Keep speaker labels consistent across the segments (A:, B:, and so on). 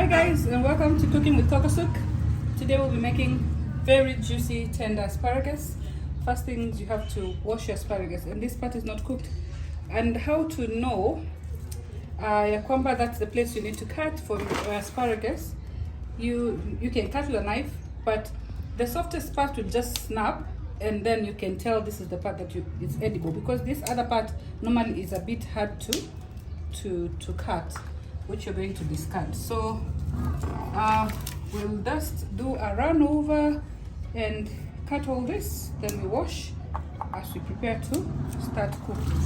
A: Hi guys, and welcome to Cooking with Kokosuk. Today we'll be making very juicy, tender asparagus. First things, you have to wash your asparagus, and this part is not cooked. And how to know ya kwamba that's the place you need to cut for asparagus. You can cut with a knife, but the softest part will just snap, and then you can tell this is the part that it's edible, because this other part normally is a bit hard to cut, which you're going to discard. So we'll just do a run over and cut all this, then we wash as we prepare to start cooking.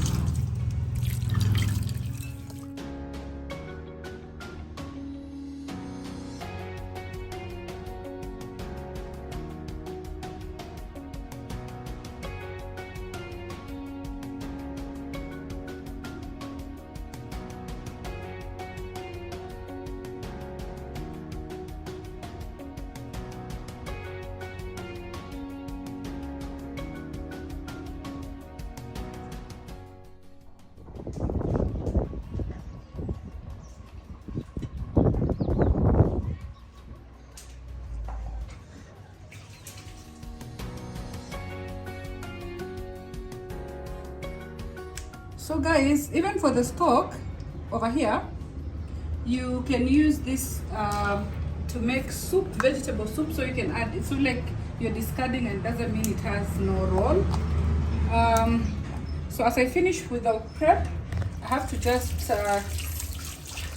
A: So guys, even for the stock over here, you can use this to make soup, vegetable soup. So you can add, it's not like you're discarding, and doesn't mean it has no role. So as I finish with the prep, I have to just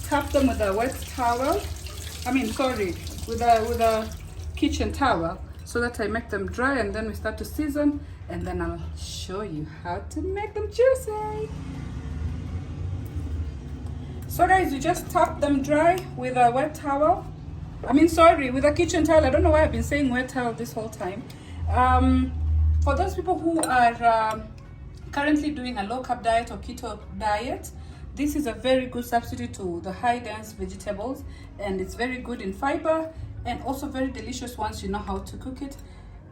A: tap them with a wet towel. With a kitchen towel, so that I make them dry, and then we start to season, and then I'll show you how to make them juicy. So guys, you just tap them dry with a wet towel. With a kitchen towel. I don't know why I've been saying wet towel this whole time. For those people who are currently doing a low carb diet or keto diet, this is a very good substitute to the high dense vegetables, and it's very good in fiber, and also very delicious once you know how to cook it.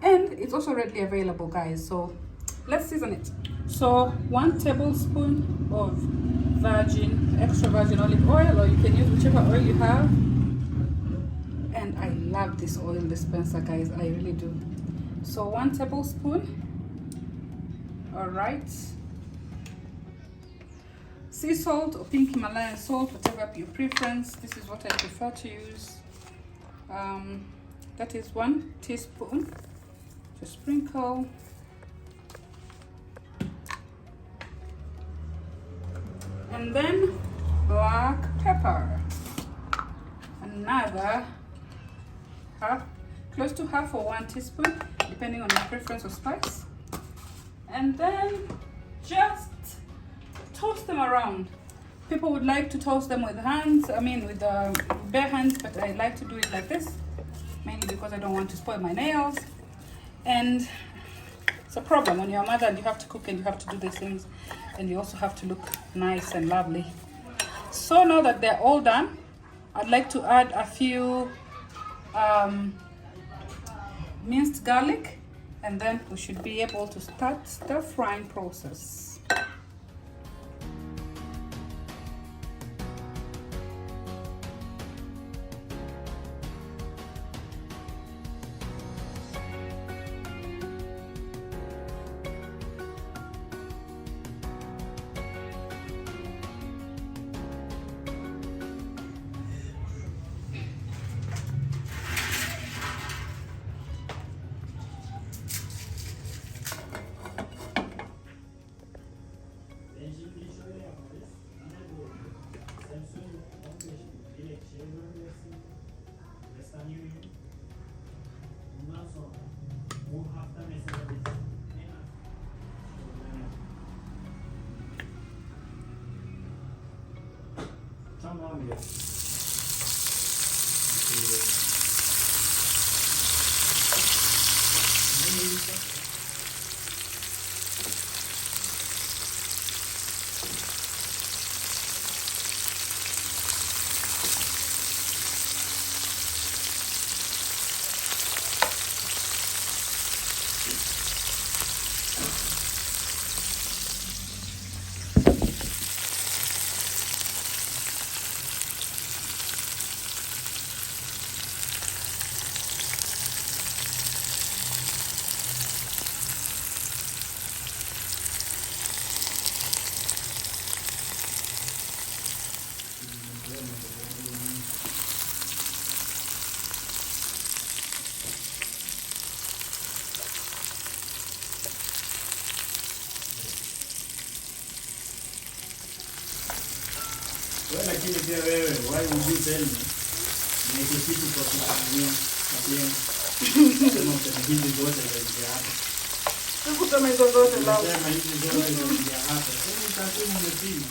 A: And it's also readily available, guys. So let's season it. So 1 tablespoon of extra virgin olive oil, or you can use whichever oil you have. And I love this oil dispenser, guys, I really do. So 1 tablespoon. All right. Sea salt or pink Himalayan salt, whatever your preference. This is what I prefer to use. That is 1 teaspoon to sprinkle. And then black pepper, another close to half or 1 teaspoon, depending on your preference of spice. And then just toast them around. People would like to toast them with hands, with bare hands, but I like to do it like this, mainly because I don't want to spoil my nails. And it's a problem when you're a mother and you have to cook and you have to do these things, and you also have to look nice and lovely. So now that they're all done, I'd like to add a few minced garlic, and then we should be able to start the frying process.
B: Wewe lakini pia wewe, why would you tell me? Ni kitu kwa kutumia. Sema hizi zote za hapa.
A: Sikusema hizo zote lao.
B: Sema hizi zote za hapa. Sasa utakuwa umepima.